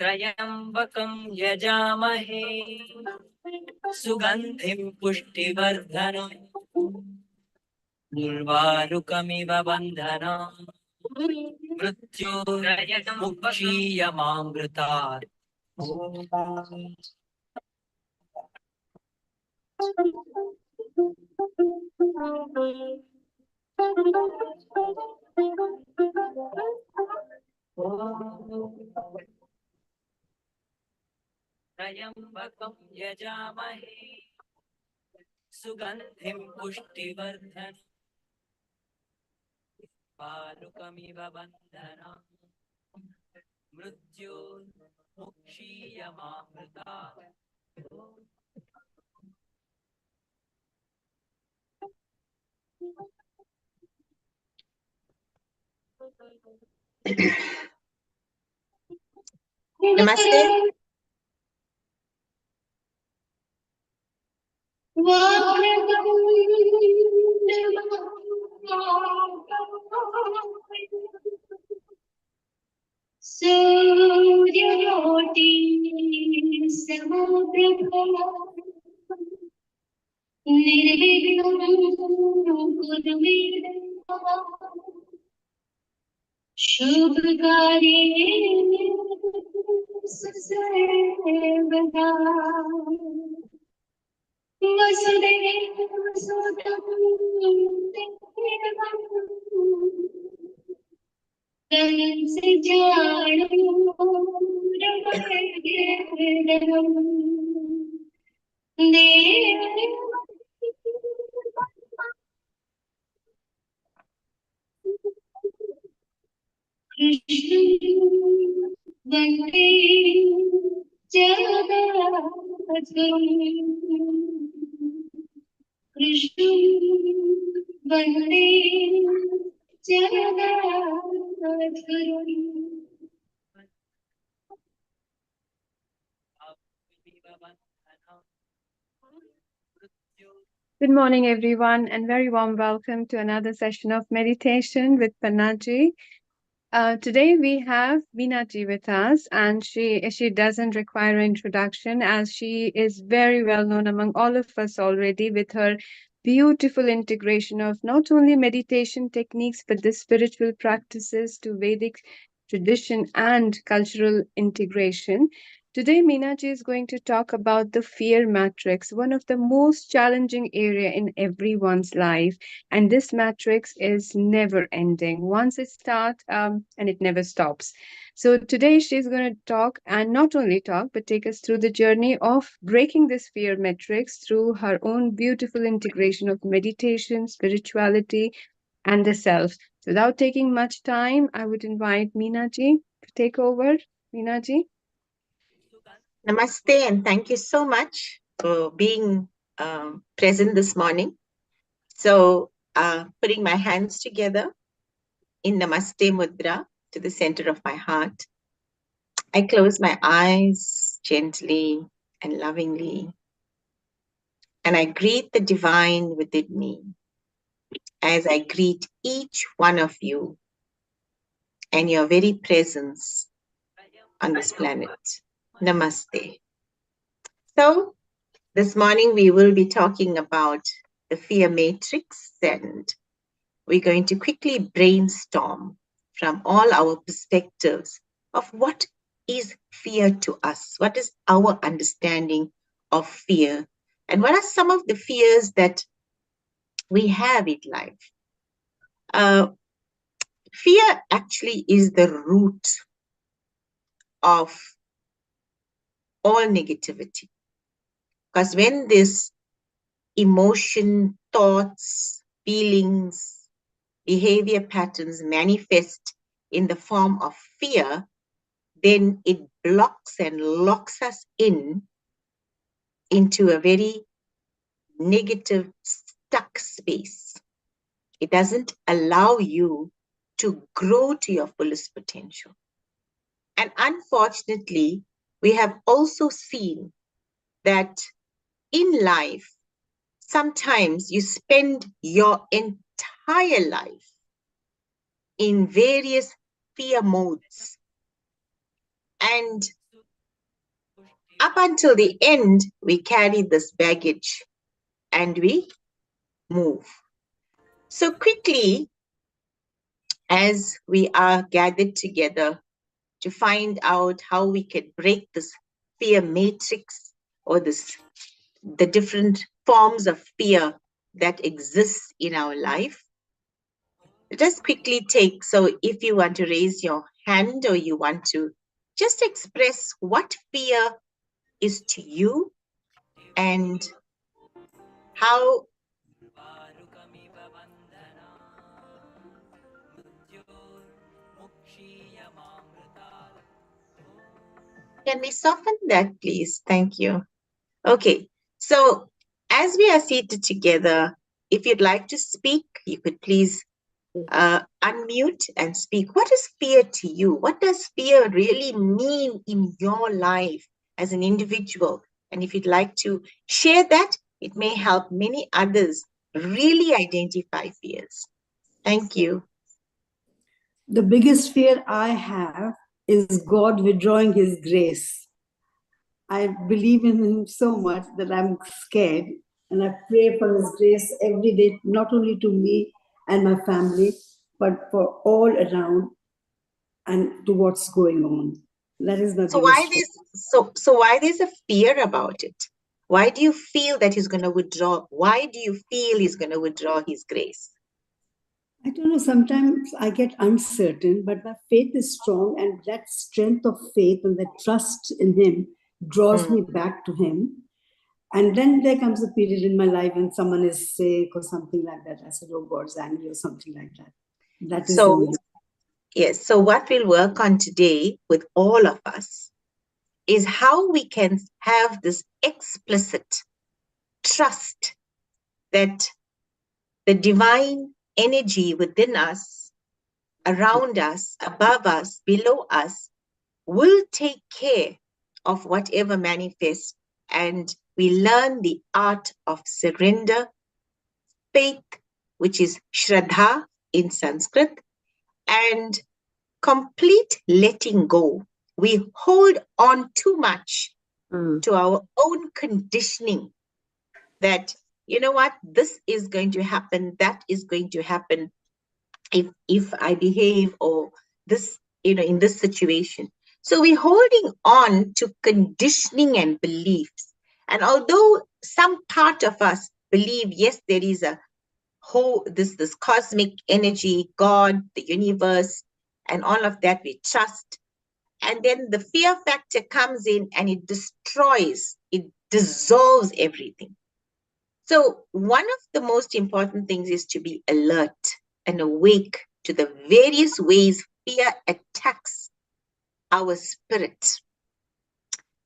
त्र्यम्बकं यजामहे सुगन्धिं पुष्टिवर्धनम् उर्वारुकमिव बन्धनान् मृत्योर्मुक्षीयमामृतात् त्र्यम्बकं यजामहे सुगन्धिं पुष्टिवर्धनम् उर्वारुकमिव बन्धनान् मृत्योर्मुक्षीयमामृतात् Namaste. Suryanoti samudraha nirvignam kurume shubhkare sarvada vasudeva sudam devam Krishna Vande Jagannath. Good morning, everyone, and very warm welcome to another session of meditation with Meenaji. Today we have Meenaji with us, and she doesn't require an introduction as she is very well known among all of us already with her beautiful integration of not only meditation techniques but the spiritual practices to Vedic tradition and cultural integration. Today, Meenaji is going to talk about the fear matrix, one of the most challenging area in everyone's life. And this matrix is never ending. Once it starts, and it never stops. So today she's going to talk and not only talk, but take us through the journey of breaking this fear matrix through her own beautiful integration of meditation, spirituality, and the self. So without taking much time, I would invite Meenaji to take over. Meenaji. Namaste, and thank you so much for being present this morning. So, putting my hands together in Namaste Mudra to the center of my heart, I close my eyes gently and lovingly, and I greet the divine within me as I greet each one of you and your very presence on this planet. Namaste. So, this morning we will be talking about the fear matrix, and we're going to quickly brainstorm from all our perspectives of what is fear to us, what is our understanding of fear, and what are some of the fears that we have in life. Fear actually is the root of all negativity, because when this emotion, thoughts, feelings, behavior patterns manifest in the form of fear, then it blocks and locks us into a very negative, stuck space. It doesn't allow you to grow to your fullest potential. And unfortunately, we have also seen that in life, sometimes you spend your entire life in various fear modes. And Up until the end, we carry this baggage and we move. So quickly, as we are gathered together to find out how we can break this fear matrix or the different forms of fear that exists in our life, just quickly take, so if you want to raise your hand or you want to just express what fear is to you and how वारुकमिव बन्धना मृत्योर्मुक्षीयमामृतात् can we soften that, please? Thank you. Okay, so as we are seated together, if you'd like to speak, you could please unmute and speak. What is fear to you? What does fear really mean in your life as an individual? And if you'd like to share that, it may help many others really identify fears. Thank you. The biggest fear I have is God withdrawing His grace. I believe in Him so much that I'm scared, and I pray for His grace every day, not only to me and my family, but for all around and to what's going on. That is my So why biggest fear. why there's a fear about it? Why do you feel that He's going to withdraw? Why do you feel He's going to withdraw His grace? I don't know, sometimes I get uncertain, but my faith is strong, and that strength of faith and that trust in Him draws me back to Him. And then there comes a period in my life when someone is sick or something like that. I said, oh, God's angry or something like that. That is So, yes, so what we'll work on today with all of us is how we can have this explicit trust that the divine energy within us, around us, above us, below us, will take care of whatever manifests. And we learn the art of surrender, faith, which is Shraddha in Sanskrit, and complete letting go. We hold on too much to our own conditioning that, you know what, this is going to happen, that is going to happen if I behave, or this, in this situation. So we're holding on to conditioning and beliefs. And although some part of us believe, yes, there is a whole, this cosmic energy, God, the universe, and all of that we trust. And then the fear factor comes in and it destroys, it dissolves everything. So one of the most important things is to be alert and awake to the various ways fear attacks our spirit.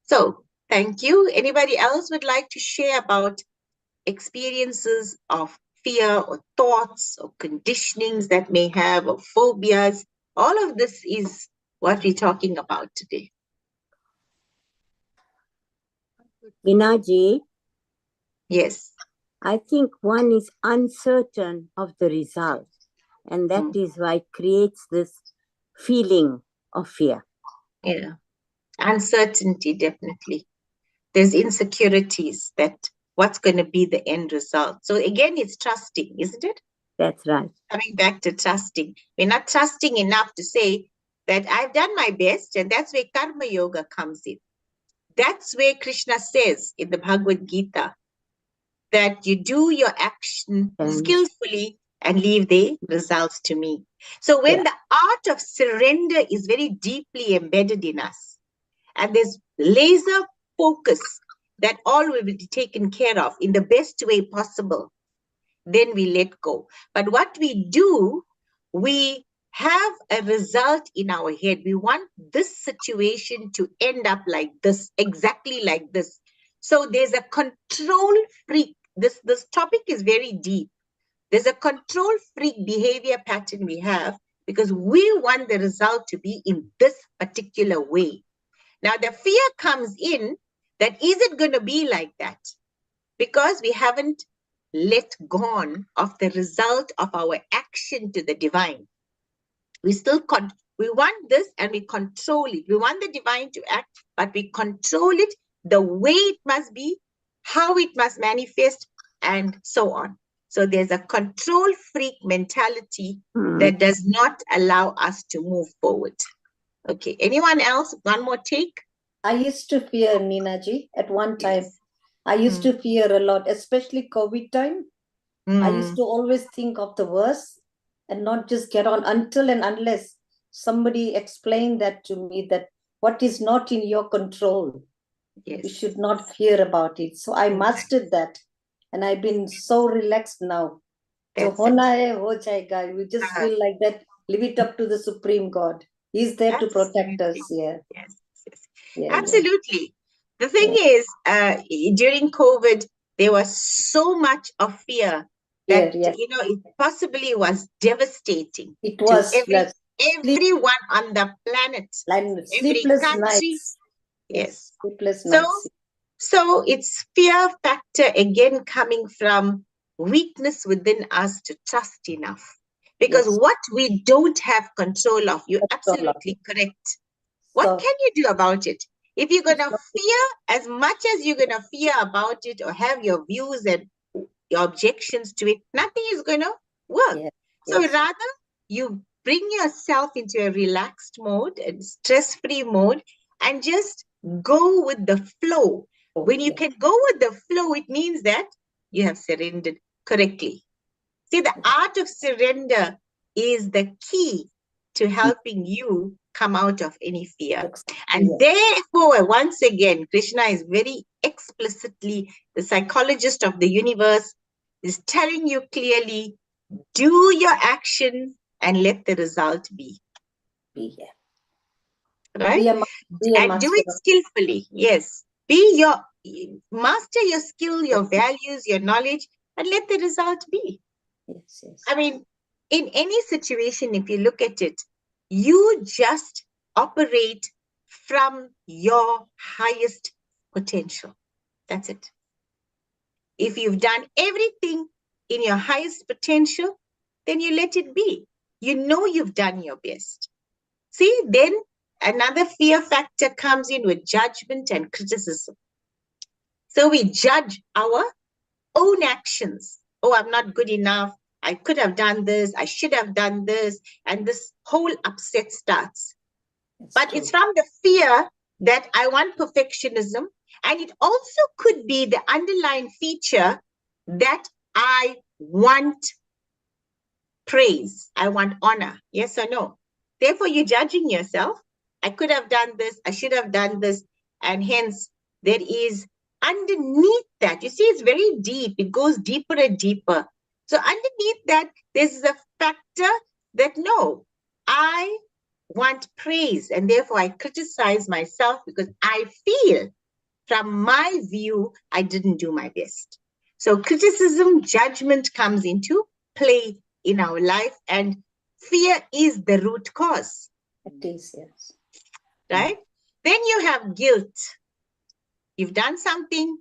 So thank you. Anybody else would like to share about experiences of fear or thoughts or conditionings that may have, or phobias? All of this is what we're talking about today. Meenaji, Yes. I think one is uncertain of the result, and that is why it creates this feeling of fear. Yeah. Uncertainty, definitely. There's insecurities that what's going to be the end result. So again, it's trusting, isn't it? That's right. Coming back to trusting. We're not trusting enough to say that I've done my best, and that's where karma yoga comes in. That's where Krishna says in the Bhagavad Gita that you do your action skillfully and leave the results to me. So when the art of surrender is very deeply embedded in us, and there's laser focus that all will be taken care of in the best way possible, then we let go. But what we do, we have a result in our head. We want this situation to end up like this, exactly like this. So there's a control freak. This topic is very deep. There's a control freak behavior pattern we have because we want the result to be in this particular way. Now the fear comes in that, is it going to be like that? Because we haven't let go of the result of our action to the divine. We still we want this and we control it. We want the divine to act, but we control it the way it must be, how it must manifest, and so on. So there's a control freak mentality that does not allow us to move forward. Okay, anyone else? One more take? I used to fear, Meenaji, at one time. Yes. I used to fear a lot, especially COVID time. I used Mm, to always think of the worst and not just get on until and unless somebody explained that to me, that what is not in your control, you yes. should not fear about it. So I mastered that, and I've been so relaxed now. So That's it. hona hai, ho jayega. We just feel like that. Leave it up to the Supreme God. He's there to protect us. Yeah. Yes, yes. Yeah. Absolutely. The thing is, during COVID, there was so much of fear that, Yeah. it possibly was devastating It to was like everyone on the planet, every sleepless country. nights. Yes. Sleepless So, nights. so it's fear factor again coming from weakness within us to trust enough. Because Yes. what we don't have control of, you're Control of. absolutely correct. What So can you do about it? If you're going it's to not- fear as much as you're going to fear about it or have your views and your objections to it, nothing is going to work. Yeah, So yes. rather, you bring yourself into a relaxed mode and stress-free mode and just go with the flow. When you can go with the flow, it means that you have surrendered correctly. See, the art of surrender is the key to helping you come out of any fear. And therefore, once again, Krishna is very explicitly, the psychologist of the universe, is telling you clearly, do your action and let the result be. Be here. Right? Be a And master. do it skillfully. Yes. Master your skill, your values, your knowledge, and let the result be. Yes, yes. I mean, in any situation, if you look at it, you just operate from your highest potential. That's it. If you've done everything in your highest potential, then you let it be. You know you've done your best. See, then another fear factor comes in with judgment and criticism. So we judge our own actions. Oh, I'm not good enough. I could have done this. I should have done this. And this whole upset starts. But it's from the fear that I want perfectionism. And it also could be the underlying feature that I want praise. I want honor. Yes or no? Therefore, you're judging yourself. I could have done this. I should have done this. And hence, there is underneath that, you see, it's very deep. It goes deeper and deeper. So underneath that, there's a factor that no, I want praise. And therefore, I criticize myself because I feel from my view, I didn't do my best. So criticism, judgment comes into play in our life, and fear is the root cause. It is, yes. Right? Then you have guilt. You've done something,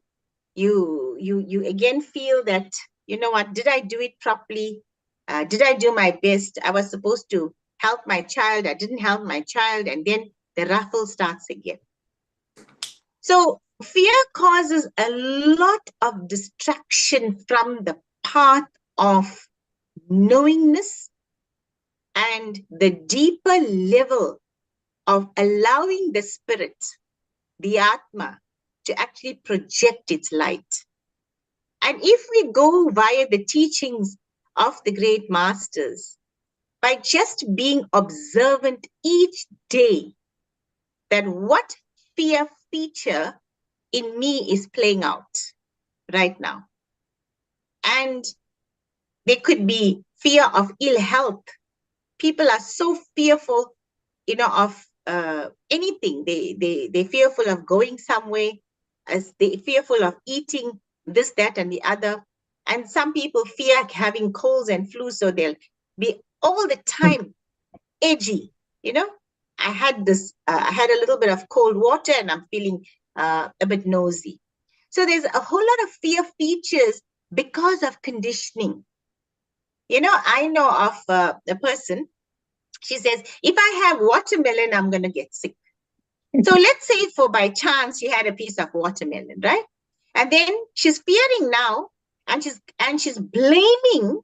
you again feel that, you know what, did I do it properly? Did I do my best? I was supposed to help my child. I didn't help my child. And then the ruffle starts again. So fear causes a lot of distraction from the path of knowingness and the deeper level of allowing the spirit, the Atma, to actually project its light. And if we go via the teachings of the great masters, by just being observant each day that what fear feature in me is playing out right now. And there could be fear of ill health. People are so fearful, of anything. They're fearful of going somewhere, as they're fearful of eating this, that, and the other. And some people fear having colds and flu, so they'll be all the time edgy. I had a little bit of cold water and I'm feeling a bit nosy. So there's a whole lot of fear features because of conditioning. I know of a person, she says, if I have watermelon, I'm going to get sick. So let's say for by chance she had a piece of watermelon, right? And then she's fearing now, and she's blaming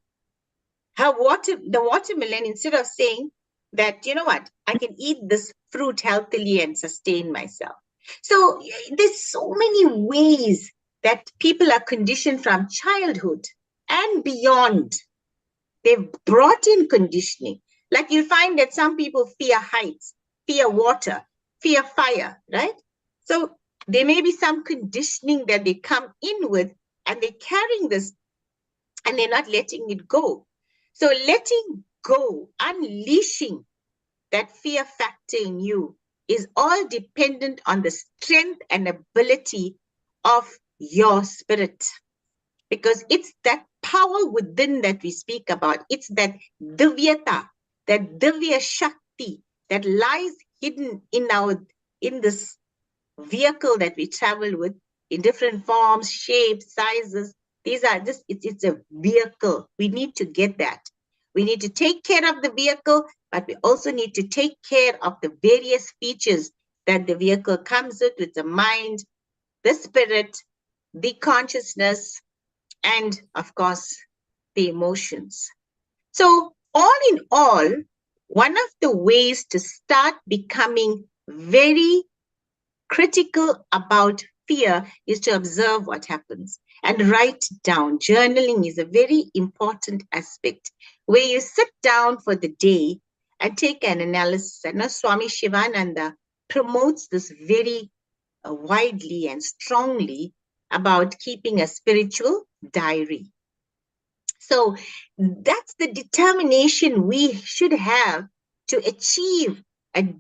the watermelon instead of saying that, you know what, I can eat this fruit healthily and sustain myself. So there's so many ways that people are conditioned from childhood and beyond. They've brought in conditioning. Like you'll find that some people fear heights, fear water, fear fire, right? So there may be some conditioning that they come in with, and they're carrying this and they're not letting it go. So letting go, unleashing that fear factor in you is all dependent on the strength and ability of your spirit. Because it's that power within that we speak about. It's that divyata, that divya shakti that lies hidden in this vehicle that we travel with in different forms, shapes, sizes. These are just, it's a vehicle. We need to get that. We need to take care of the vehicle, but we also need to take care of the various features that the vehicle comes with the mind, the spirit, the consciousness, and of course, the emotions. So all in all, one of the ways to start becoming very critical about fear is to observe what happens and write down. Journaling is a very important aspect where you sit down for the day and take an analysis. I know Swami Shivananda promotes this very widely and strongly about keeping a spiritual diary. So that's the determination we should have to achieve a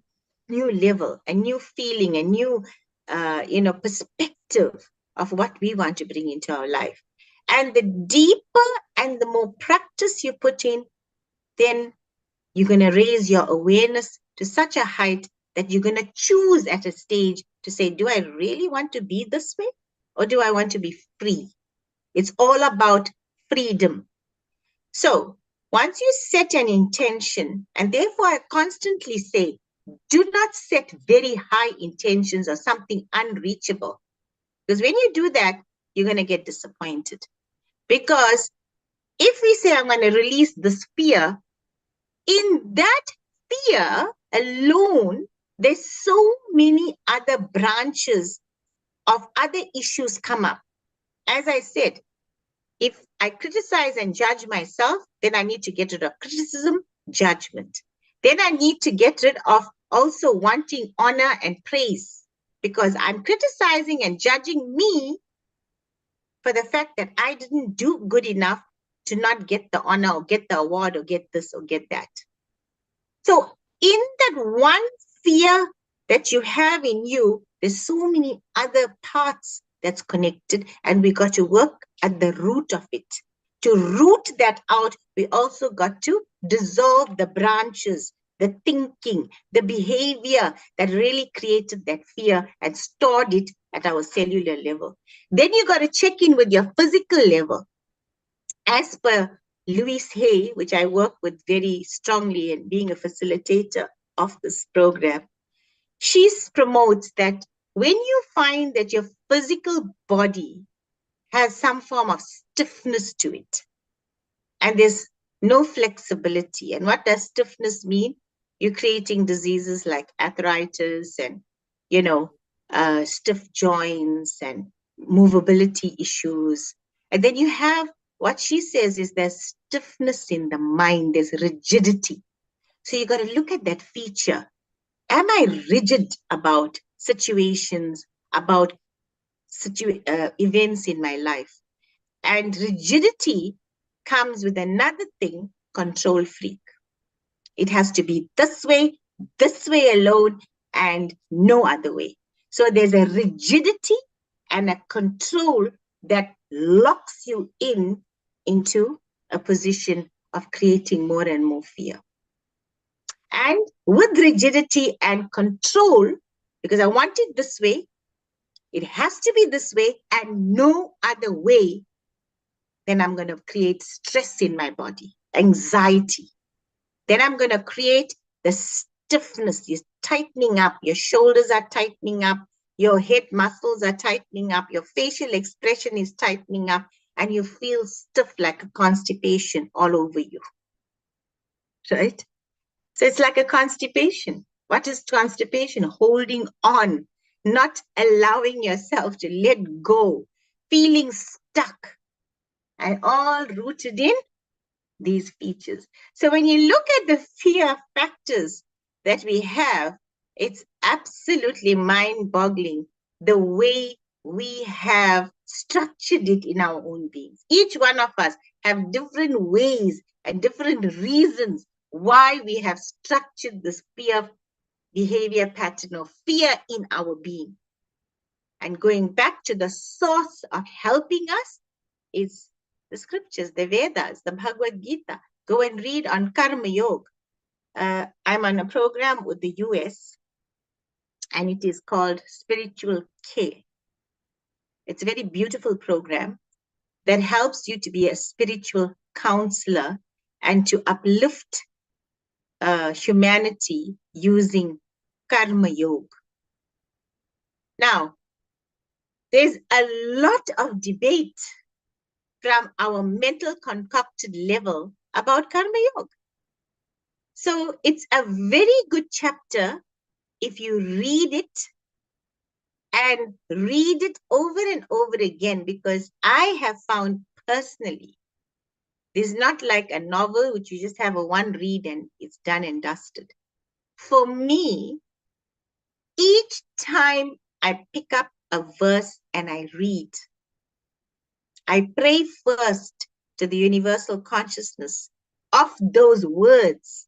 new level, a new feeling, a new, perspective of what we want to bring into our life. And the deeper and the more practice you put in, then you're going to raise your awareness to such a height that you're going to choose at a stage to say, do I really want to be this way? Or do I want to be free? It's all about freedom. So once you set an intention, and therefore I constantly say, do not set very high intentions or something unreachable. Because when you do that, you're going to get disappointed. Because if we say, I'm going to release this fear, in that fear alone, there's so many other branches of other issues come up. As I said, if I criticize and judge myself, then I need to get rid of criticism, judgment. Then I need to get rid of also wanting honor and praise, because I'm criticizing and judging me for the fact that I didn't do good enough to not get the honor or get the award or get this or get that. So in that one fear that you have in you, there's so many other parts that's connected, and we got to work at the root of it. To root that out, we also got to dissolve the branches, the thinking, the behavior that really created that fear and stored it at our cellular level. Then you got to check in with your physical level. As per Louise Hay, which I work with very strongly in being a facilitator of this program, she promotes that when you find that your physical body has some form of stiffness to it, and there's no flexibility, and what does stiffness mean? You're creating diseases like arthritis and, stiff joints and movability issues. And then you have what she says is there's stiffness in the mind, there's rigidity. So you got to look at that feature. Am I rigid about situations, about events in my life? And rigidity comes with another thing, control freak. It has to be this way alone, and no other way. So there's a rigidity and a control that locks you into a position of creating more and more fear. And with rigidity and control, because I want it this way, it has to be this way and no other way, then I'm going to create stress in my body, anxiety. Then I'm going to create the stiffness, this tightening up. Your shoulders are tightening up. Your head muscles are tightening up. Your facial expression is tightening up. And you feel stiff like a constipation all over you. Right? So it's like a constipation. What is constipation? Holding on, not allowing yourself to let go, feeling stuck, and all rooted in these features. So when you look at the fear factors that we have, it's absolutely mind-boggling the way we have structured it in our own beings. Each one of us have different ways and different reasons why we have structured this fear behavior pattern of fear in our being. And going back to the source of helping us is the scriptures, the Vedas, the Bhagavad Gita. Go and read on Karma Yoga. I'm on a program with the US, and it is called Spiritual Care. It's a very beautiful program that helps you to be a spiritual counselor and to uplift humanity using Karma Yoga. Now, there's a lot of debate from our mental concocted level about Karma Yoga. So it's a very good chapter if you read it and read it over and over again, because I have found personally, this is not like a novel which you just have a one read and it's done and dusted. For me, each time I pick up a verse and I read, I pray first to the universal consciousness of those words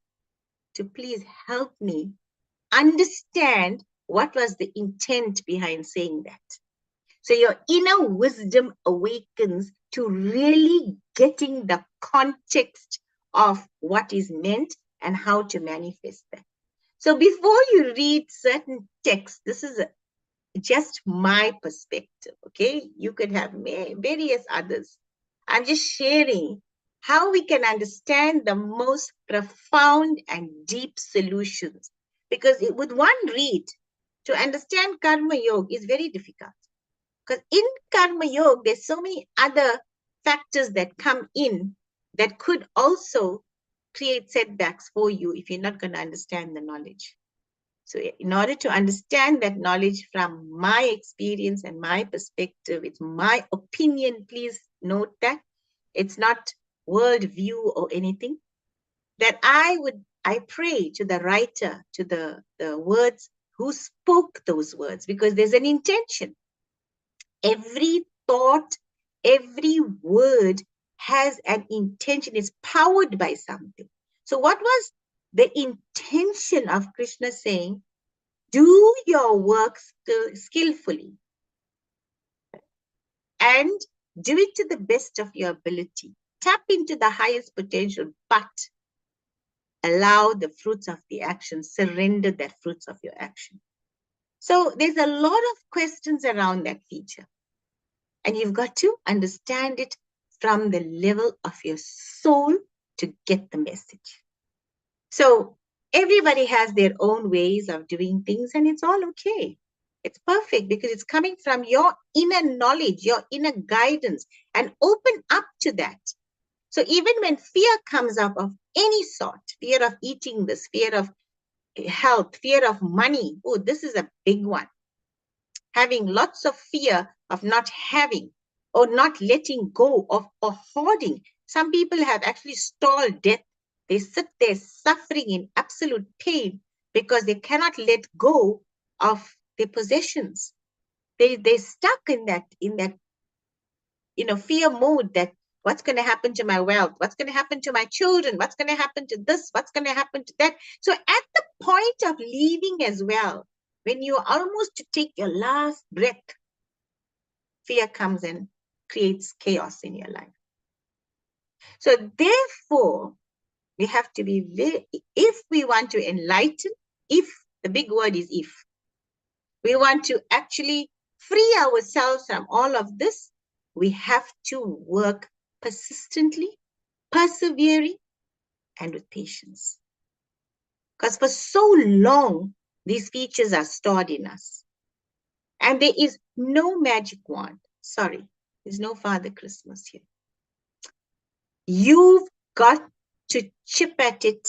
to please help me understand what was the intent behind saying that. So your inner wisdom awakens to really getting the context of what is meant and how to manifest that. So before you read certain texts, this is just my perspective, okay? You could have various others. I'm just sharing how we can understand the most profound and deep solutions. Because with one read, to understand Karma Yoga is very difficult. Because in Karma Yoga, there's so many other factors that come in that could also create setbacks for you if you're not going to understand the knowledge. So in order to understand that knowledge from my experience and my perspective, it's my opinion, please note that. It's not worldview or anything. That I pray to the writer, to the words who spoke those words, because there's an intention. Every thought, every word has an intention. It's powered by something. So what was the intention of Krishna saying, do your work skillfully and do it to the best of your ability. Tap into the highest potential, but allow the fruits of the action, surrender the fruits of your action. So there's a lot of questions around that feature. And you've got to understand it from the level of your soul to get the message. So everybody has their own ways of doing things, and it's all okay. It's perfect because it's coming from your inner knowledge, your inner guidance, and open up to that. So even when fear comes up of any sort, fear of eating this, fear of health, fear of money, oh, this is a big one. Having lots of fear of not having or not letting go of or hoarding. Some people have actually stalled death. They sit there suffering in absolute pain because they cannot let go of their possessions. They're stuck in that fear mode that what's going to happen to my wealth? What's going to happen to my children? What's going to happen to this? What's going to happen to that? So at the point of leaving as well, when you're almost to take your last breath, fear comes and creates chaos in your life. So therefore, we have to be if we want to enlighten, the big word is if, we want to actually free ourselves from all of this, we have to work persistently, persevering, and with patience. Because for so long, These features are stored in us. And there is no magic wand. Sorry, there's no Father Christmas here. You've got to chip at it.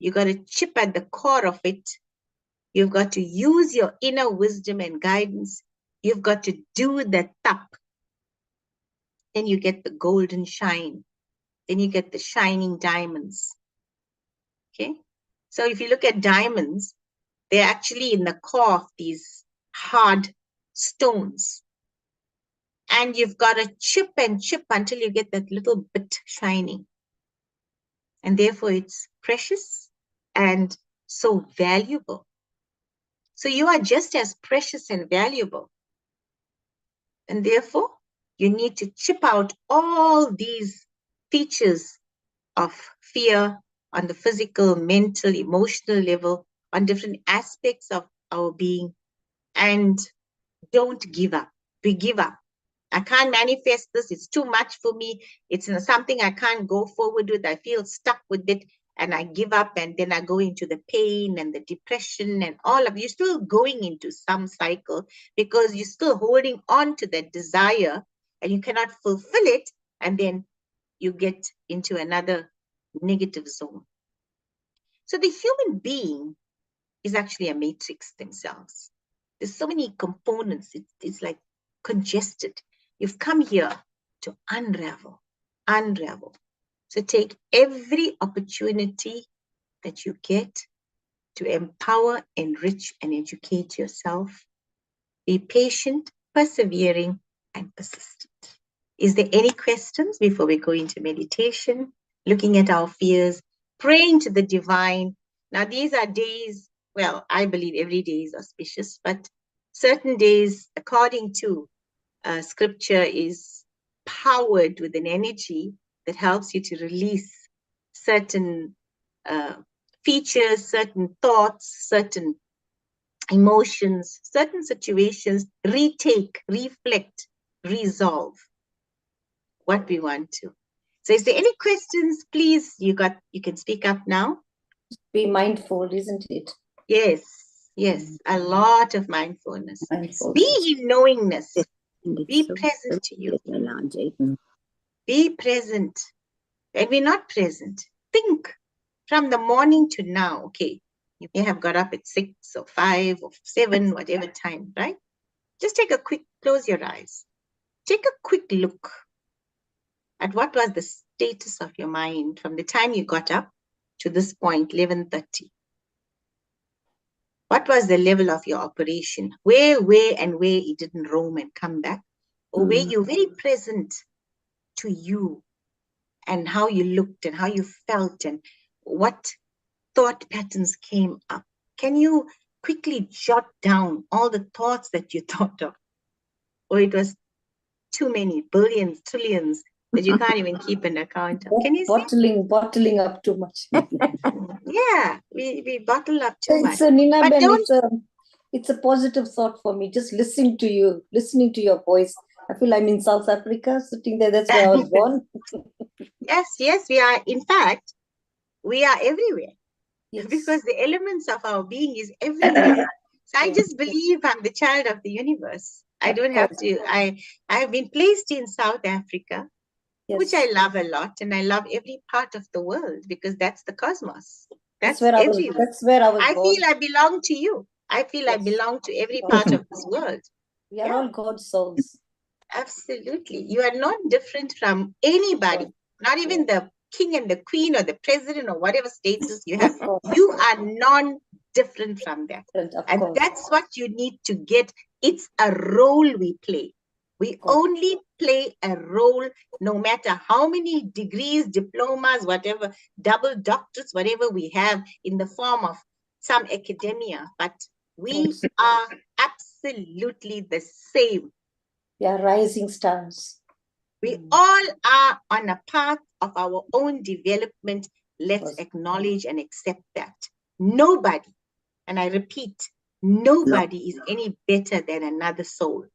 You've got to chip at the core of it. You've got to use your inner wisdom and guidance. You've got to do the tap. Then you get the golden shine. Then you get the shining diamonds. Okay? So if you look at diamonds, they're actually in the core of these hard stones. And you've got to chip and chip until you get that little bit shining. And therefore it's precious and so valuable. So you are just as precious and valuable. And therefore, you need to chip out all these features of fear on the physical, mental, emotional level, on different aspects of our being. And don't give up. We give up. I can't manifest this. It's too much for me. It's something I can't go forward with. I feel stuck with it. And I give up, and then I go into the pain and the depression and all of you. You're still going into some cycle because you're still holding on to that desire and you cannot fulfill it. And then you get into another negative zone. So the human being is actually a matrix themselves. There's so many components. It's like congested. You've come here to unravel. So take every opportunity that you get to empower, enrich, and educate yourself. Be patient, persevering, and persistent. Is there any questions before we go into meditation? Looking at our fears, praying to the divine. Now, these are days, well, I believe every day is auspicious, but certain days, according to scripture, is powered with an energy that helps you to release certain features, certain thoughts, certain emotions, certain situations, retake, reflect, resolve what we want to. So is there any questions? Please, you can speak up now. Be mindful, isn't it? Yes, a lot of mindfulness. Mindfulness. Be in knowingness. Be So present to you. Meenaji. Be present. When we're not present, think from the morning to now. Okay, you may have got up at 6 or 5 or 7, whatever time, right? Just close your eyes. Take a quick look at what was the status of your mind from the time you got up to this point, 11:30. What was the level of your operation? Where it didn't roam and come back? Or were you very present to you and how you looked and how you felt and what thought patterns came up? Can you quickly jot down all the thoughts that you thought of? Or it was too many, billions, trillions that you can't even keep an account of? Can you see? Bottling up too much. Yeah, we bottle up too much. So Nina But Ben, it's a positive thought for me. Just listening to you, listening to your voice. I feel I'm in South Africa, sitting there. That's where I was born. Yes, we are. In fact, we are everywhere. Yes. Because the elements of our being is everywhere. So I just believe I'm the child of the universe. I don't have to. I have been placed in South Africa, Yes. which I love a lot, and I love every part of the world because that's the cosmos. That's where everywhere. That's where I was I born. feel I belong to you. I feel I Yes. belong to every part of this world. We are all God's souls. Absolutely. You are not different from anybody, not even the king and the queen or the president or whatever status you have. You are non-different from that. And that's what you need to get. It's a role we play. We only play a role no matter how many degrees, diplomas, whatever, double doctorates, whatever we have in the form of some academia. But we are absolutely the same. We are rising stars. We all are on a path of our own development. Let's acknowledge and accept that. Nobody, and I repeat, nobody is any better than another soul.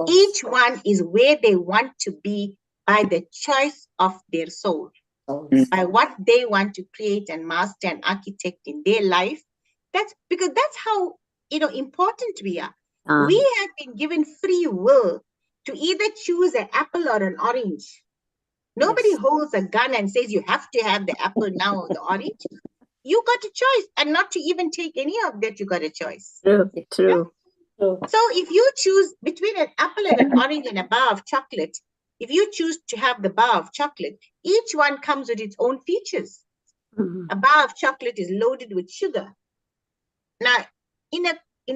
Each one is where they want to be by the choice of their soul, by what they want to create and master and architect in their life. That's because that's how important we are. Ah, We have been given free will to either choose an apple or an orange. Nobody Yes. holds a gun and says you have to have the apple now or the orange. You got a choice, and not to even take any of that, you got a choice. true, true. So, So if you choose between an apple and an orange and a bar of chocolate, if you choose to have the bar of chocolate, each one comes with its own features. Mhm. A bar of chocolate is loaded with sugar. Now, in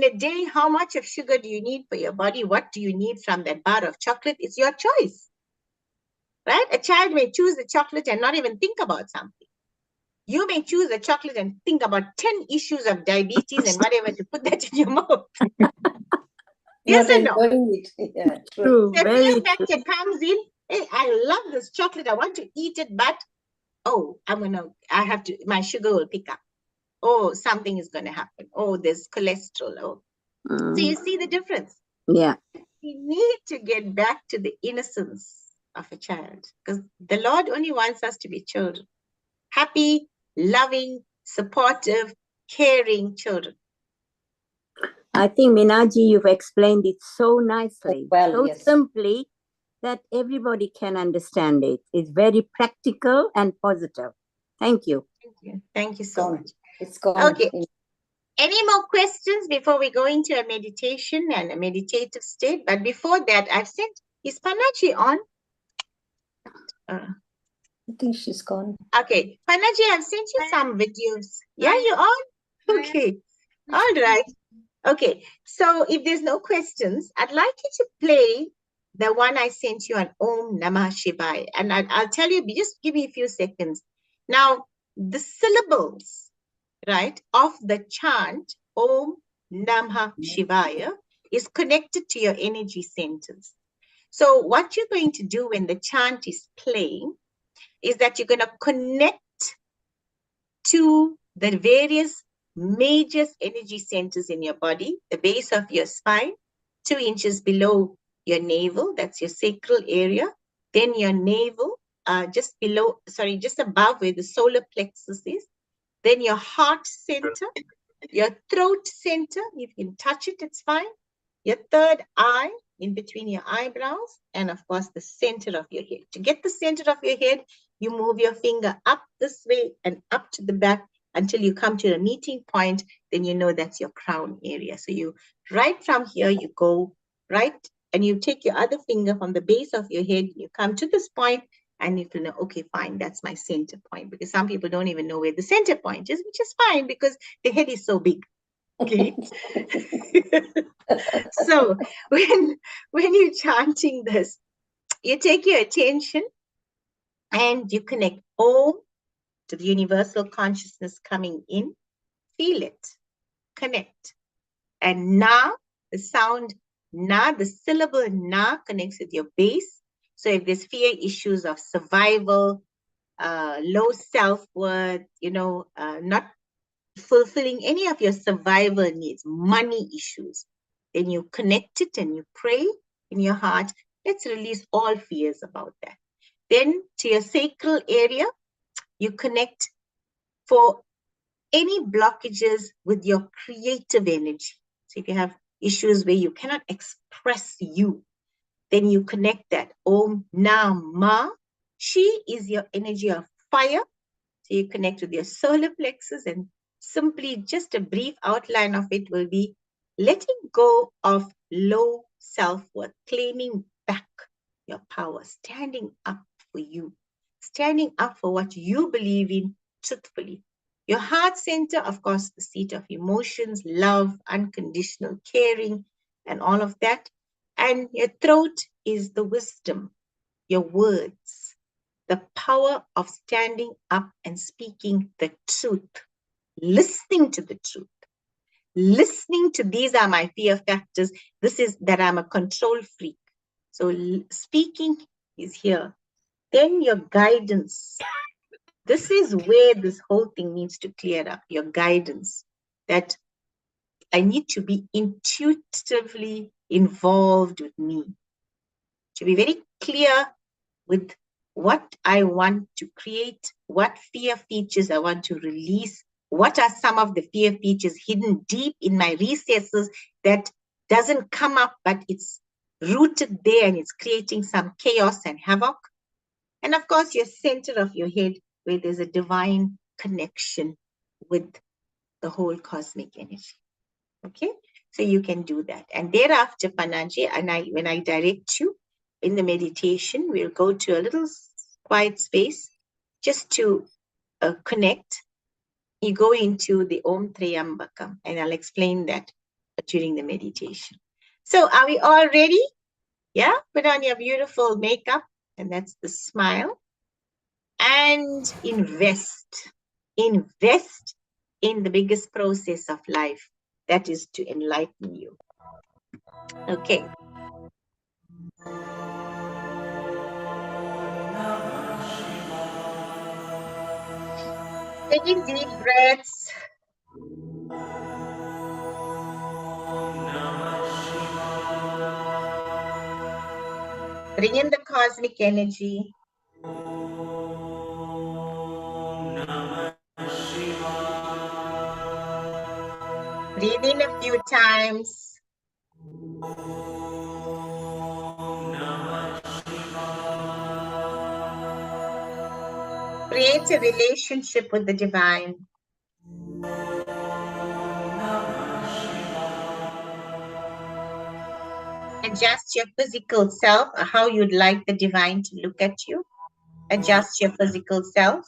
a day, how much of sugar do you need for your body? What do you need from that bar of chocolate? It's your choice, right? A child may choose the chocolate and not even think about something. You may choose a chocolate and think about 10 issues of diabetes and whatever to put that in your mouth. Yes not or no? enjoying it. Yeah, true. True, The very fear true. factor comes in. Hey, I love this chocolate. I want to eat it, but my sugar will pick up. Oh, something is going to happen. Oh, there's cholesterol. Oh. So you see the difference. Yeah. We need to get back to the innocence of a child, because the Lord only wants us to be children. Happy, loving, supportive, caring children. I think, Meenaji, you've explained it so nicely, Well, so yes. simply that everybody can understand it. It's very practical and positive. Thank you. Thank you. Thank you so Gone. much. It's gone. Okay. Any more questions before we go into a meditation and a meditative state? But before that, I've sent, is Panachi on? I think she's gone. Okay. Panachi, I've sent you some videos. Yeah, you on? Okay. All right. Okay. So if there's no questions, I'd like you to play the one I sent you on Om Namah Shivaya. And I'll tell you, just give me a few seconds. Now, the syllables, right, of the chant Om Namah Shivaya is connected to your energy centers. So what you're going to do when the chant is playing is that you're going to connect to the various major energy centers in your body, the base of your spine, 2 inches below your navel, that's your sacral area, then your navel, just above where the solar plexus is, then your heart center, your throat center, you can touch it, it's fine, your third eye in between your eyebrows, and of course the center of your head. To get the center of your head, you move your finger up this way and up to the back until you come to a meeting point, then you know that's your crown area. So you, right from here, you go right, and you take your other finger from the base of your head, you come to this point, and you can know, okay, fine, that's my center point. Because some people don't even know where the center point is, which is fine because the head is so big. Okay. So when you're chanting this, you take your attention and you connect Om to the universal consciousness coming in. Feel it. Connect. And Na, the sound Na, the syllable Na connects with your base. So if there's fear issues of survival, low self-worth, not fulfilling any of your survival needs, money issues, then you connect it and you pray in your heart. Let's release all fears about that. Then to your sacral area, you connect for any blockages with your creative energy. So if you have issues where you cannot express you, then you connect that. Om Nama. She is your energy of fire. So you connect with your solar plexus, and simply just a brief outline of it will be letting go of low self-worth, claiming back your power, standing up for you, standing up for what you believe in truthfully. Your heart center, of course, the seat of emotions, love, unconditional caring, and all of that. And your throat is the wisdom, your words, the power of standing up and speaking the truth, listening to the truth, listening to these are my fear factors. This is that I'm a control freak. So speaking is here. Then your guidance. This is where this whole thing needs to clear up, your guidance, that I need to be intuitively involved with me, to be very clear with what I want to create, what fear features I want to release What are some of the fear features hidden deep in my recesses that doesn't come up, but it's rooted there and it's creating some chaos and havoc? And of course, your center of your head, where there's a divine connection with the whole cosmic energy. Okay, so you can do that. And thereafter, Panaji, and when I direct you in the meditation, we'll go to a little quiet space just to connect. You go into the Om Triyambakam, and I'll explain that during the meditation. So are we all ready? Yeah, put on your beautiful makeup, and that's the smile. And invest in the biggest process of life, that is to enlighten you. Okay. Taking deep breaths. Bring in the cosmic energy. Breathe in a few times. Create a relationship with the divine. Adjust your physical self, how you'd like the divine to look at you. Adjust your physical self.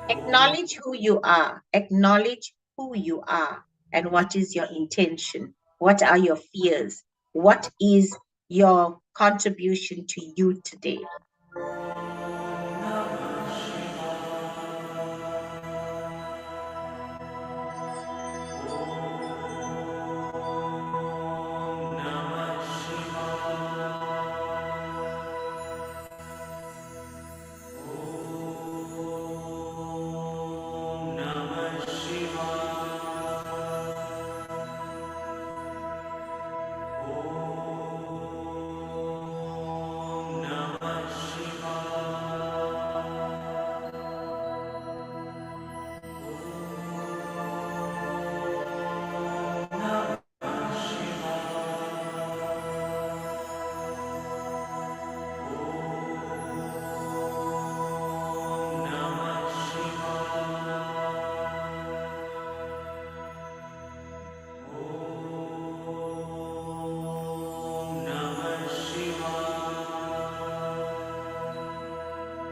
Acknowledge who you are. Acknowledge who you are and what is your intention. What are your fears? What is your contribution to you today?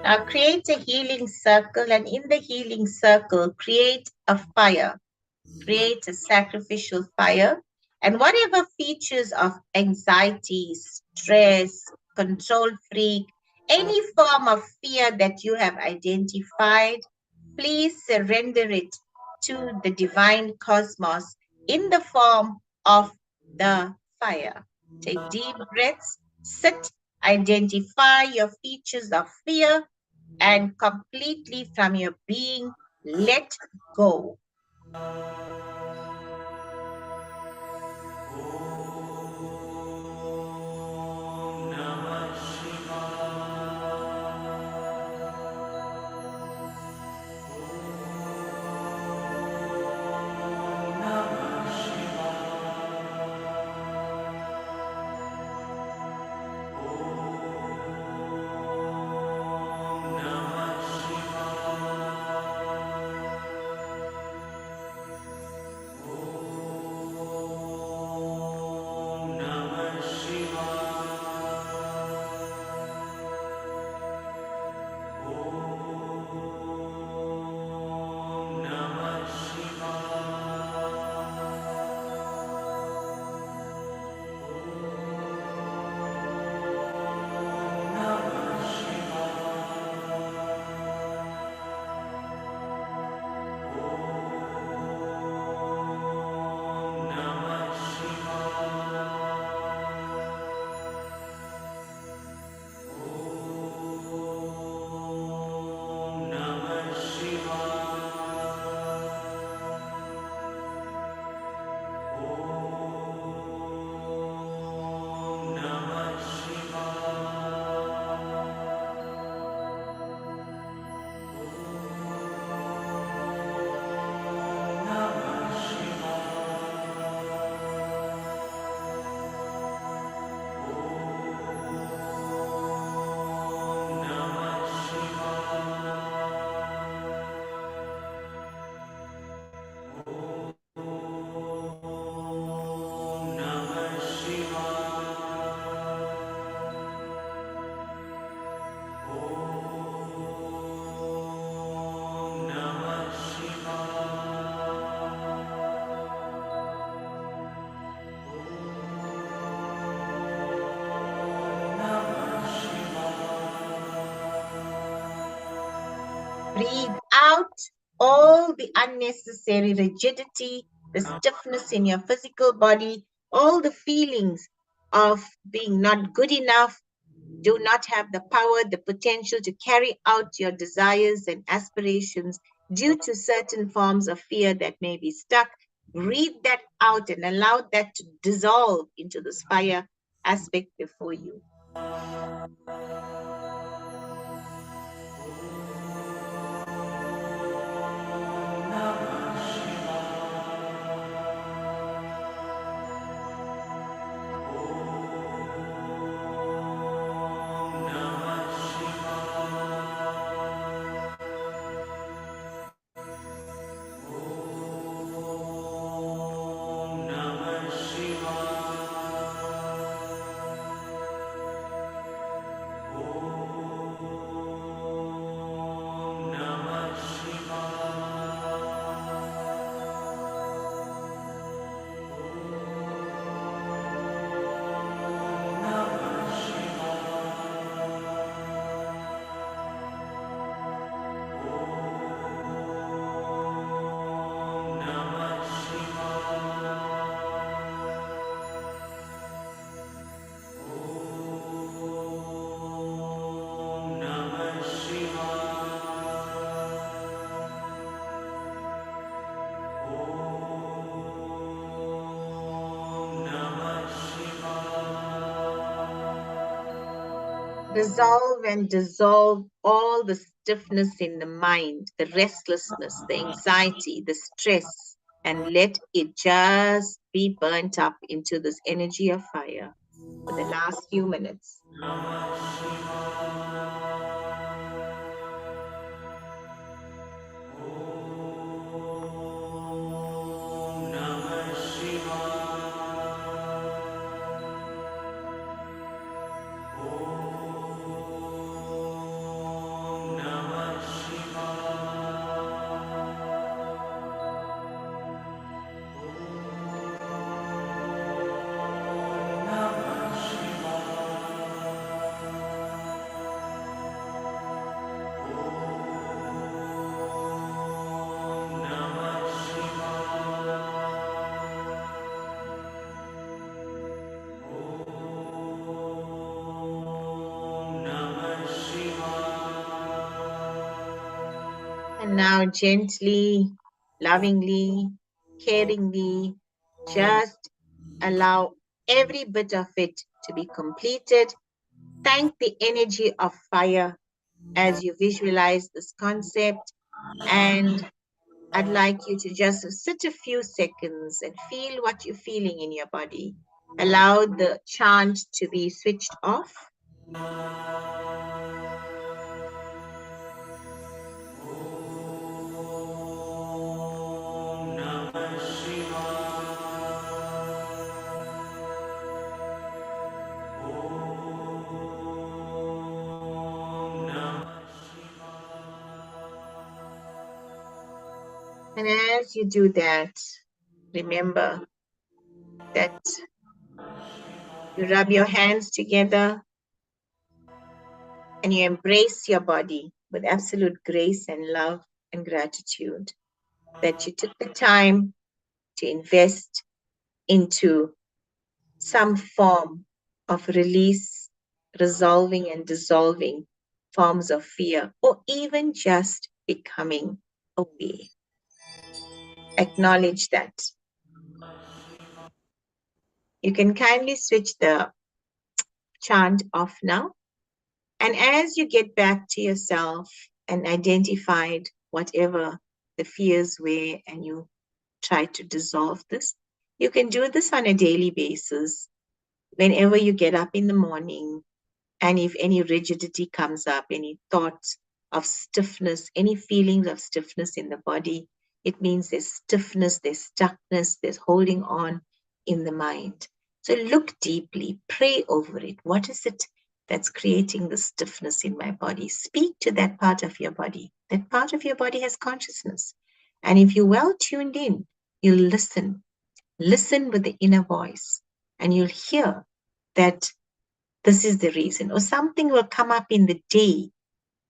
Now create a healing circle, and in the healing circle, create a fire. Create a sacrificial fire, and whatever features of anxiety, stress, control freak, any form of fear that you have identified, please surrender it to the divine cosmos in the form of the fire. Take deep breaths, sit, identify your features of fear, and completely from your being, let go. Breathe out all the unnecessary rigidity, the stiffness in your physical body, all the feelings of being not good enough, do not have the power, the potential to carry out your desires and aspirations due to certain forms of fear that may be stuck. Breathe that out and allow that to dissolve into this fire aspect before you. Resolve and dissolve all the stiffness in the mind, the restlessness, the anxiety, the stress, and let it just be burnt up into this energy of fire for the last few minutes. And now gently, lovingly, caringly, just allow every bit of it to be completed. Thank the energy of fire as you visualize this concept. And I'd like you to just sit a few seconds and feel what you're feeling in your body. Allow the chant to be switched off. And as you do that, remember that you rub your hands together and you embrace your body with absolute grace and love and gratitude that you took the time to invest into some form of release, resolving and dissolving forms of fear, or even just becoming aware. Acknowledge that. You can kindly switch the chant off now. And as you get back to yourself and identified whatever the fears were and you try to dissolve this, you can do this on a daily basis. Whenever you get up in the morning, and if any rigidity comes up, any thoughts of stiffness, any feelings of stiffness in the body, it means there's stiffness, there's stuckness, there's holding on in the mind. So look deeply, pray over it. What is it that's creating the stiffness in my body? Speak to that part of your body. That part of your body has consciousness. And if you're well tuned in, you'll listen. Listen with the inner voice, and you'll hear that this is the reason. Or something will come up in the day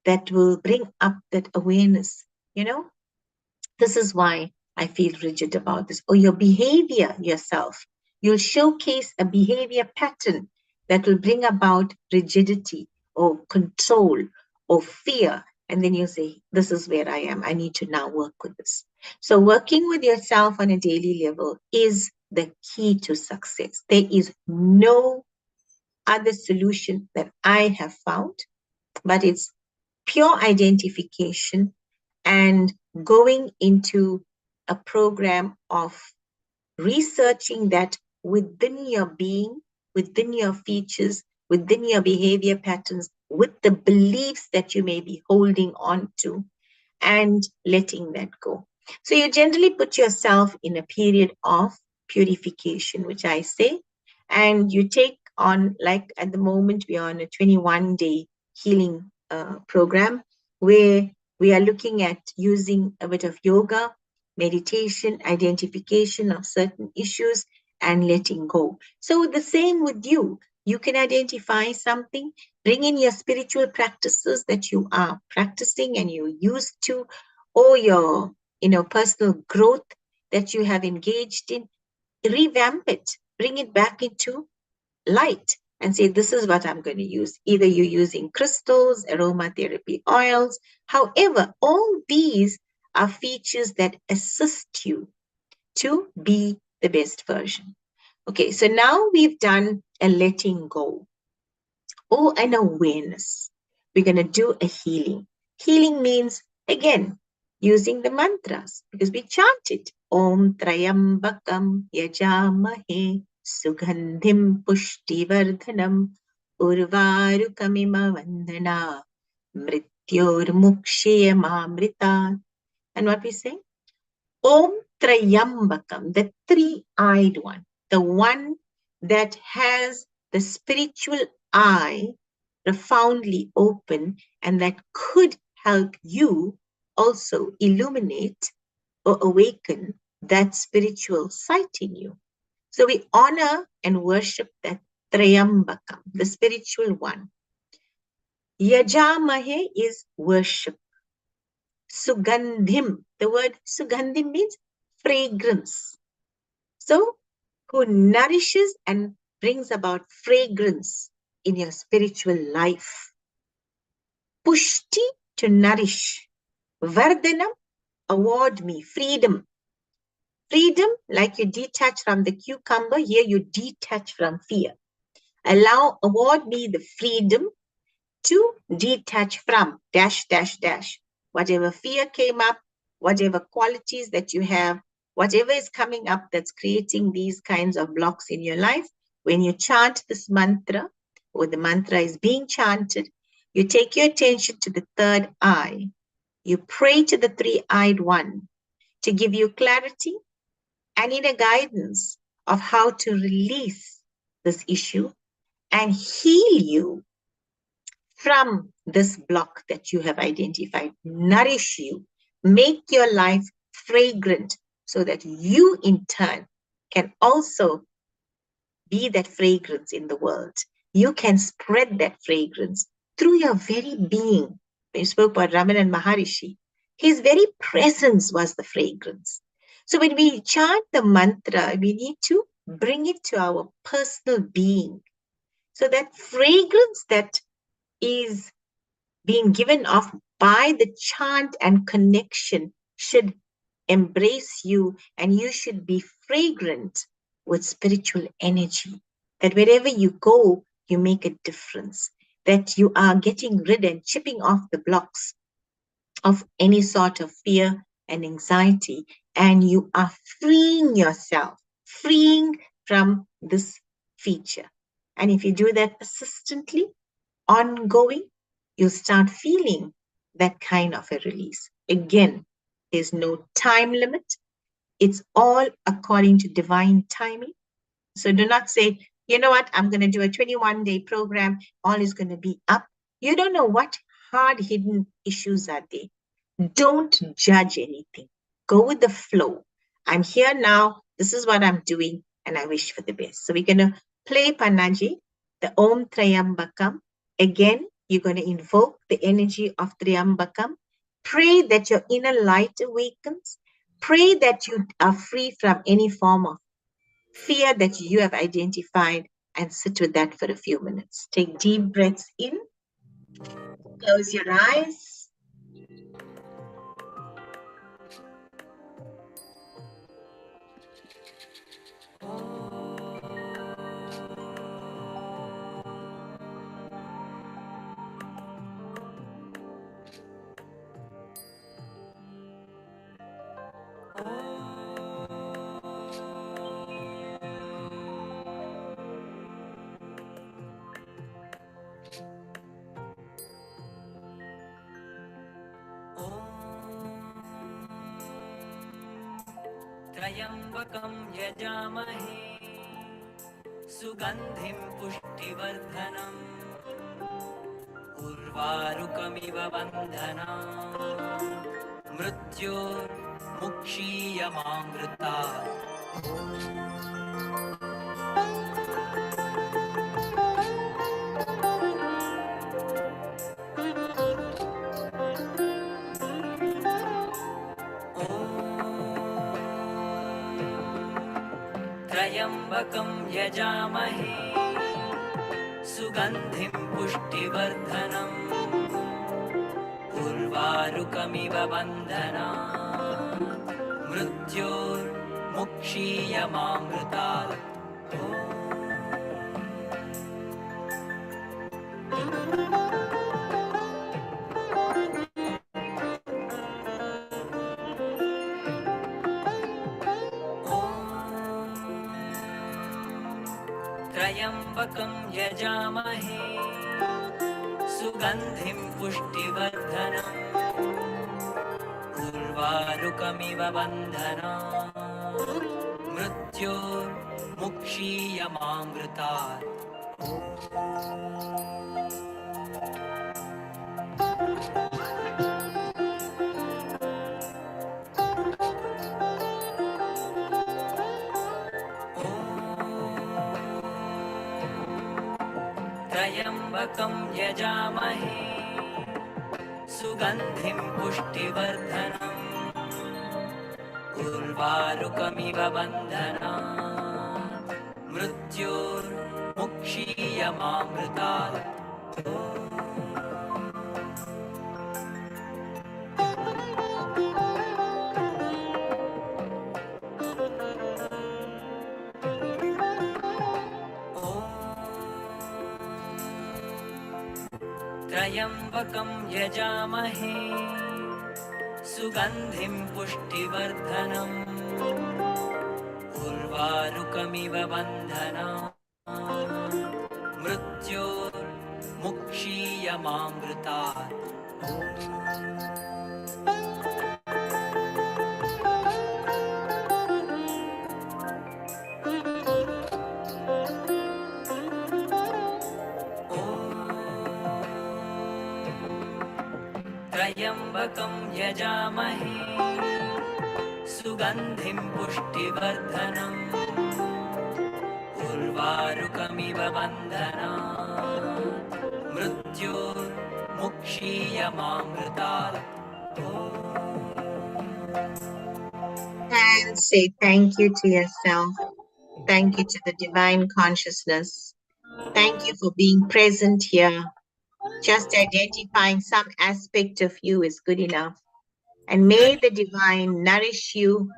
that will bring up that awareness. This is why I feel rigid about this. Or your behavior yourself. You'll showcase a behavior pattern that will bring about rigidity or control or fear. And then you say, this is where I am. I need to now work with this. So working with yourself on a daily level is the key to success. There is no other solution that I have found, but it's pure identification and going into a program of researching that within your being, within your features, within your behavior patterns, with the beliefs that you may be holding on to, and letting that go. So you generally put yourself in a period of purification, which I say, and you take on, like at the moment, we are on a 21-day healing program where we are looking at using a bit of yoga, meditation, identification of certain issues, and letting go. So the same with you. You can identify something, bring in your spiritual practices that you are practicing and you're used to, or your personal growth that you have engaged in, revamp it, bring it back into light and say, this is what I'm going to use. Either you're using crystals, aromatherapy oils, however, all these are features that assist you to be the best version. Okay, so now we've done a letting go or an awareness. We're going to do a healing. Healing means, again, using the mantras because we chant it. Om Trayambakam Yajamahe Sugandhim Pushtivardhanam Urvarukamiva Vandana Mrityor Mukshayamamrita. And what we say? Om Trayambakam, the three-eyed one, the one that has the spiritual eye profoundly open and that could help you also illuminate or awaken that spiritual sight in you. So we honor and worship that Trayambakam, the spiritual one. Yajamahe is worship. Sugandhim, the word Sugandhim means fragrance. So, who nourishes and brings about fragrance in your spiritual life. Pushti, to nourish. Vardhanam, award me freedom. Freedom, like you detach from the cucumber, here you detach from fear. Award me the freedom to detach from dash, dash, dash. Whatever fear came up, whatever qualities that you have, whatever is coming up that's creating these kinds of blocks in your life, when you chant this mantra, or the mantra is being chanted, you take your attention to the third eye. You pray to the three-eyed one to give you clarity and inner guidance of how to release this issue and heal you from this block that you have identified, nourish you, make your life fragrant so that you in turn can also be that fragrance in the world. You can spread that fragrance through your very being. When you spoke about Ramana Maharishi, his very presence was the fragrance. So when we chant the mantra, we need to bring it to our personal being. So that fragrance that is being given off by the chant and connection should embrace you, and you should be fragrant with spiritual energy. That wherever you go, you make a difference. That you are getting rid and chipping off the blocks of any sort of fear and anxiety, and you are freeing yourself, freeing from this feature. And if you do that persistently, ongoing, you'll start feeling that kind of a release. Again, there's no time limit. It's all according to divine timing. So do not say, you know what, I'm going to do a 21-day program. All is going to be up. You don't know what hard hidden issues are there. Don't judge anything. Go with the flow. I'm here now. This is what I'm doing. And I wish for the best. So we're going to play Panaji, the Om Trayambakam. Again, You're going to invoke the energy of Triambakam. Pray that your inner light awakens. Pray that you are free from any form of fear that you have identified, and sit with that for a few minutes. Take deep breaths in. Close your eyes. त्र्यम्बकं यजामहे सुगन्धिं पुष्टिवर्धनम् उर्वारुकमिव बन्धनात् मृत्योर्मुक्षीयमामृतात् त्र्यम्बकं यजामहे सुगन्धिं पुष्टिवर्धनम् उर्वारुकमिव बन्धनात् मृत्योर्मुक्षीयमामृतात् त्र्यम्बकं यजामहे सुगन्धिं पुष्टिवर्धनम् उर्वारुकमिव बन्धनात् मृत्योर्मुक्षीयमामृतात् त्र्यम्बकं यजामहे सुगन्धिं पुष्टिवर्धनम् उर्वारुकमिव बन्धनात् मृत्योर्मुक्षीयमामृतात् त्र्यम्बकं यजामहे सुगन्धिं पुष्टिवर्धनम् उर्वारुकमिव बन्धनात् मृत्योर्मुक्षीयमामृतात् त्र्यम्बकं यजामहे सुगन्धिं पुष्टिवर्धनम् उर्वारुकमिव बन्धनात् मृत्योर्मुक्षीयमामृतात् And say thank you to yourself. Thank you to the divine consciousness. Thank you for being present here. Just identifying some aspect of you is good enough. And may the divine nourish you,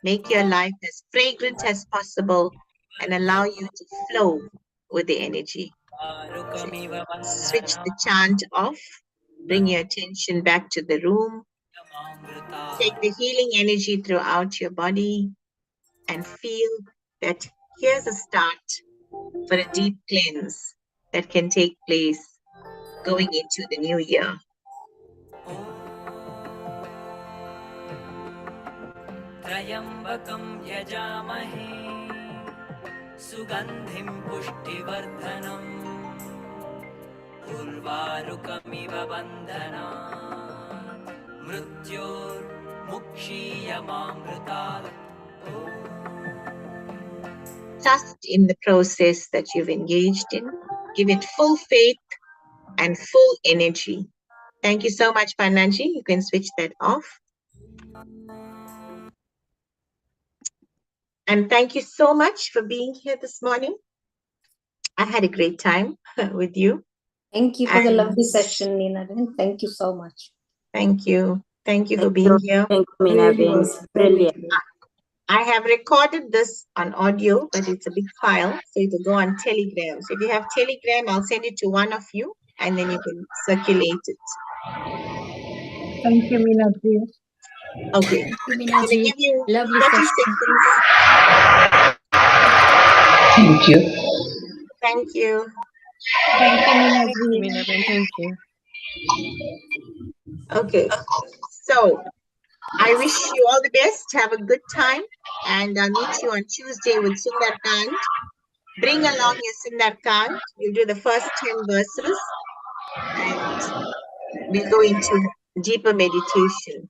make your life as fragrant as possible, and allow you to flow with the energy. So switch the chant off, bring your attention back to the room, take the healing energy throughout your body, and feel that here's a start for a deep cleanse that can take place going into the new year. त्र्यम्बकं यजामहे सुगन्धिं पुष्टिवर्धनम् उर्वारुकमिव बन्धनात् मृत्योर्मुक्षीयमामृतात् Trust in the process that you've engaged in. Give it full faith and full energy. Thank you so much, Panaji. You can switch that off. And thank you so much for being here this morning. I had a great time with you. Thank you for the And lovely session, Nina. Thank you so much. thank you. Thank you for Thank being you. here. Thank you, Really Meenaji. was very Brilliant. good. I have recorded this on audio, but it's a big file, so it will go on Telegram. So if you have Telegram, I'll send it to one of you, and then you can circulate it. Thank you, Meenaji. Okay. Thank you, I'm going to Meenaji. give you Lovely 30 session. seconds. Thank you. Thank you. Thank you, Thank you, Meenaji. Meenaji. Thank you. Okay. So I wish you all the best. Have a good time. And I'll meet you on Tuesday with Sundarkand. Bring along your Sundarkand. We'll do the first 10 verses and we'll go into deeper meditation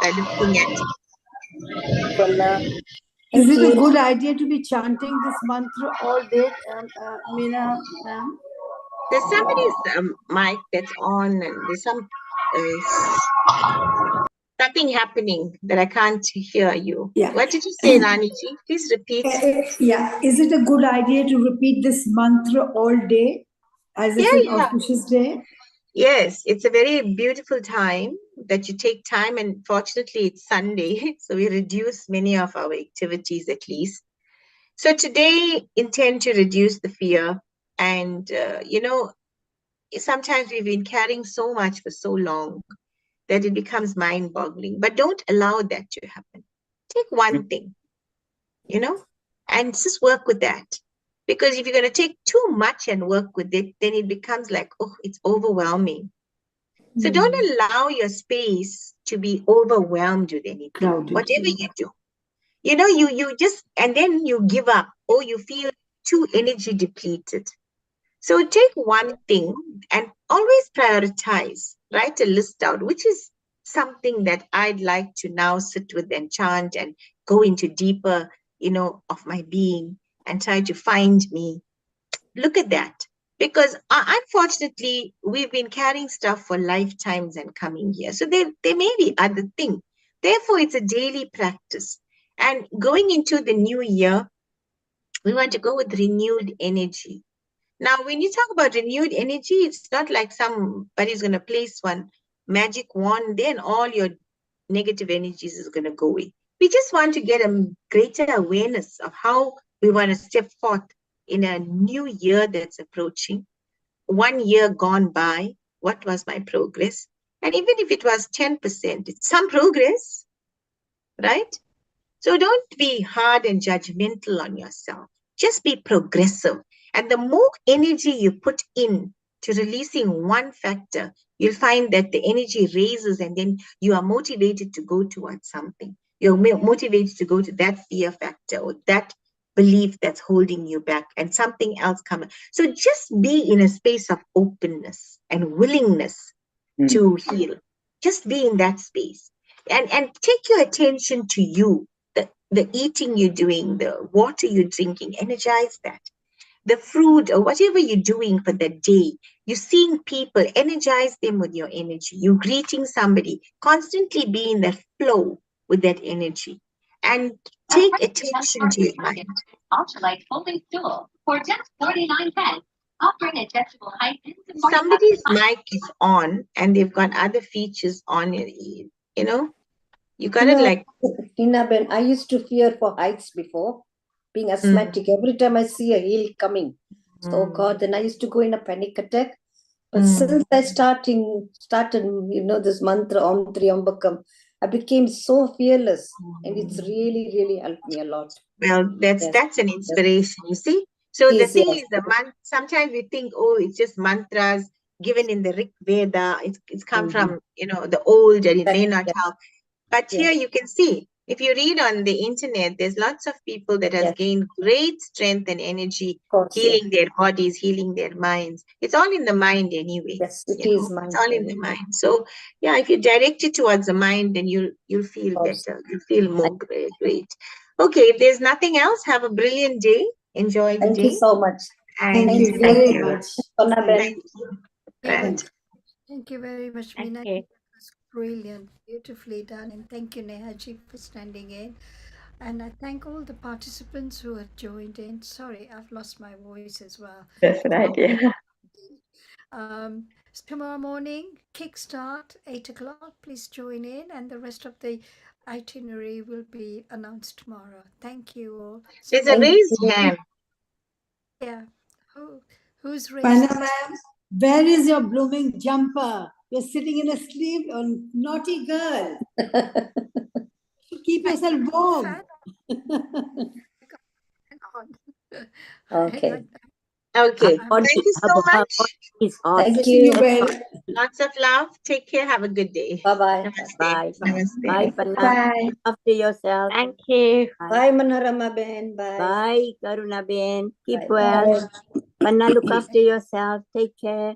by looking at. Is Thank it a you. good idea to be chanting this mantra all day, Meena ma'am? There's somebody's mic that's on and there's some something happening that I can't hear you. Yeah. What did you say, Raniji? Please repeat. Yeah. Is it a good idea to repeat this mantra all day as it's an auspicious day? Yes, it's a very beautiful time that you take time, and fortunately it's Sunday, so we reduce many of our activities at least. So today, intend to reduce the fear, and sometimes we've been carrying so much for so long that it becomes mind-boggling. But don't allow that to happen. Take one thing, and just work with that. Because if you're going to take too much and work with it, then it becomes like, oh, it's overwhelming. So don't allow your space to be overwhelmed with anything, Crowded. whatever you do. You just, and then you give up or you feel too energy depleted. So take one thing and always prioritize, write a list out, which is something that I'd like to now sit with and chant and go into deeper, of my being and try to find me. Look at that. Because unfortunately, we've been carrying stuff for lifetimes and coming here. So there may be other things. Therefore, it's a daily practice. And going into the new year, we want to go with renewed energy. Now, when you talk about renewed energy, it's not like somebody's going to place one magic wand, then all your negative energies is going to go away. We just want to get a greater awareness of how we want to step forth in a new year that's approaching. 1 year gone by, what was my progress? And even if it was 10%, it's some progress, right? So don't be hard and judgmental on yourself. Just be progressive. And the more energy you put in to releasing one factor, you'll find that the energy raises and then you are motivated to go towards something. You're motivated to go to that fear factor or that belief that's holding you back and something else coming. So just be in a space of openness and willingness to heal. Just be in that space and take your attention to you. The eating you're doing, the water you're drinking, energize that. The fruit or whatever you're doing for the day, you're seeing people, energize them with your energy. You're greeting somebody, constantly be in the flow with that energy. And take attention to your mind. Ultralight folding stool for just $49.10. Offering adjustable height. Somebody's mic is on and they've got other features on it, You got it like. Tina Ben, I used to fear for heights before, being asthmatic. Every time I see a hill coming, so God, then I used to go in a panic attack. But since I started, this mantra Om Triambakam, I became so fearless, and it's really, really helped me a lot. Well, that's an inspiration, you see. So the thing is, sometimes we think, oh, it's just mantras given in the Rig Veda. It's come from the old, and it may not help. But here you can see, if you read on the internet, there's lots of people that has gained great strength and energy, healing their bodies, healing their minds. It's all in the mind anyway. Yes, it is mind. It's all in the mind. So yeah, if you direct it towards the mind, then you'll feel better. You'll feel more great. Okay, if there's nothing else, have a brilliant day. Enjoy the day. Thank you so much. And Thank you very much. Thank you. Right. Thank you very much, Thank Meenaji. you. It was brilliant, beautifully done. And thank you, Nehaji, for standing in. And I thank all the participants who have joined in. Sorry, I've lost my voice as well. That's right. Yeah. Tomorrow morning, kickstart, 8 o'clock. Please join in. And the rest of the itinerary will be announced tomorrow. Thank you all. There's a Thank raised you. hand. Yeah. Who's raised? Panna ma'am, where is your blooming jumper? You're sitting in a sleeve, naughty girl. Keep yourself warm. Fan on. Okay. Okay. Her Thank you her so her much. body is hot. Thank Wishing you you. well. Lots of love. Take care. Have a good day. Bye-bye. Namaste. Bye. Namaste. Bye, Panna. Bye. Look after yourself. Thank you. Bye. Bye, Manorama Ben. Bye. Bye, Karuna Ben. Keep Bye. well. Bye. Panna, look after yourself. Take care.